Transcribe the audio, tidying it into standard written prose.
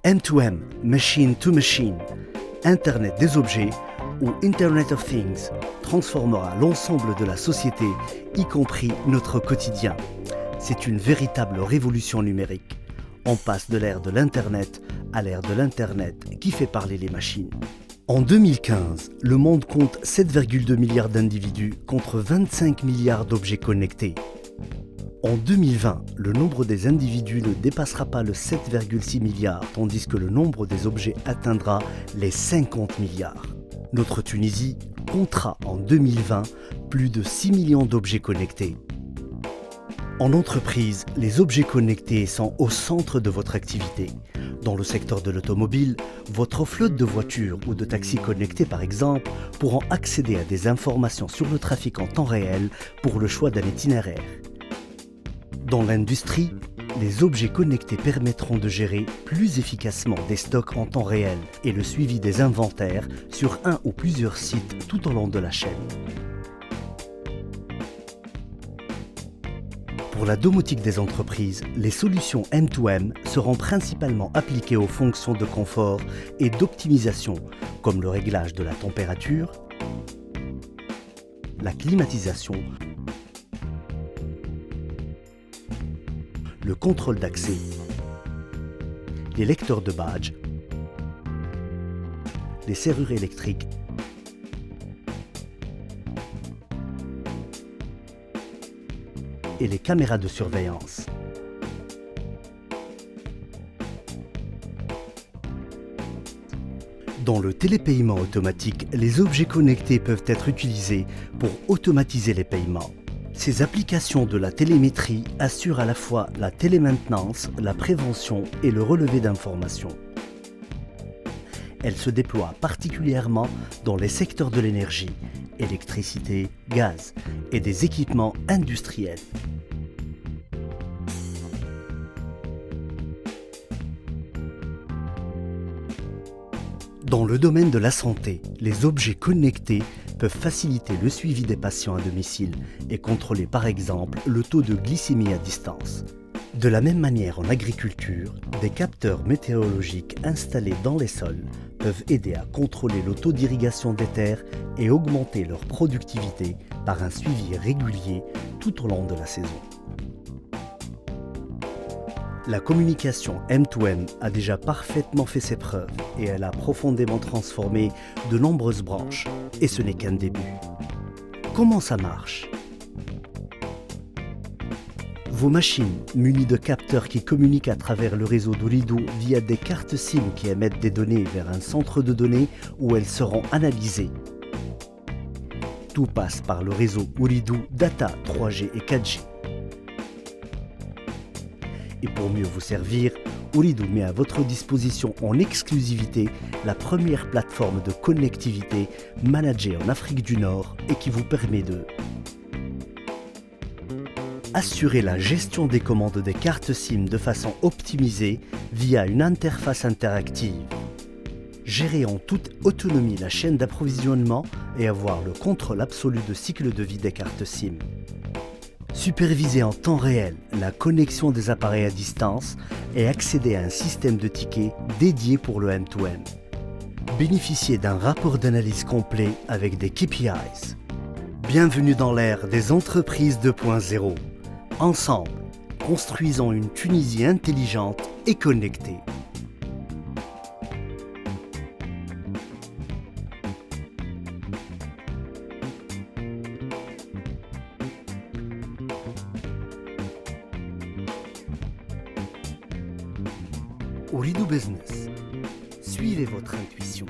M2M, Machine to Machine, Internet des objets ou Internet of Things transformera l'ensemble de la société, y compris notre quotidien. C'est une véritable révolution numérique. On passe de l'ère de l'Internet à l'ère de l'Internet qui fait parler les machines. En 2015, le monde compte 7,2 milliards d'individus contre 25 milliards d'objets connectés. En 2020, le nombre des individus ne dépassera pas le 7,6 milliards, tandis que le nombre des objets atteindra les 50 milliards. Notre Tunisie comptera en 2020 plus de 6 millions d'objets connectés. En entreprise, les objets connectés sont au centre de votre activité. Dans le secteur de l'automobile, votre flotte de voitures ou de taxis connectés par exemple pourront accéder à des informations sur le trafic en temps réel pour le choix d'un itinéraire. Dans l'industrie, les objets connectés permettront de gérer plus efficacement des stocks en temps réel et le suivi des inventaires sur un ou plusieurs sites tout au long de la chaîne. Pour la domotique des entreprises, les solutions M2M seront principalement appliquées aux fonctions de confort et d'optimisation, comme le réglage de la température, la climatisation, le contrôle d'accès, les lecteurs de badge, les serrures électriques, et les caméras de surveillance. Dans le télépaiement automatique, les objets connectés peuvent être utilisés pour automatiser les paiements. Ces applications de la télémétrie assurent à la fois la télémaintenance, la prévention et le relevé d'informations. Elles se déploient particulièrement dans les secteurs de l'énergie, électricité, gaz et des équipements industriels. Dans le domaine de la santé, les objets connectés peuvent faciliter le suivi des patients à domicile et contrôler par exemple le taux de glycémie à distance. De la même manière en agriculture, des capteurs météorologiques installés dans les sols peuvent aider à contrôler le taux d'irrigation des terres et augmenter leur productivité par un suivi régulier tout au long de la saison. La communication M2M a déjà parfaitement fait ses preuves et elle a profondément transformé de nombreuses branches. Et ce n'est qu'un début. Comment ça marche ? Vos machines, munies de capteurs qui communiquent à travers le réseau d'Ooredoo via des cartes SIM qui émettent des données vers un centre de données où elles seront analysées. Tout passe par le réseau Ooredoo Data 3G et 4G. Et pour mieux vous servir, Ooredoo met à votre disposition en exclusivité la première plateforme de connectivité managée en Afrique du Nord et qui vous permet de assurer la gestion des commandes des cartes SIM de façon optimisée via une interface interactive, gérer en toute autonomie la chaîne d'approvisionnement et avoir le contrôle absolu de cycle de vie des cartes SIM, superviser en temps réel la connexion des appareils à distance et accéder à un système de tickets dédié pour le M2M. Bénéficier d'un rapport d'analyse complet avec des KPIs. Bienvenue dans l'ère des entreprises 2.0. Ensemble, construisons une Tunisie intelligente et connectée. Ooredoo Business. Suivez votre intuition.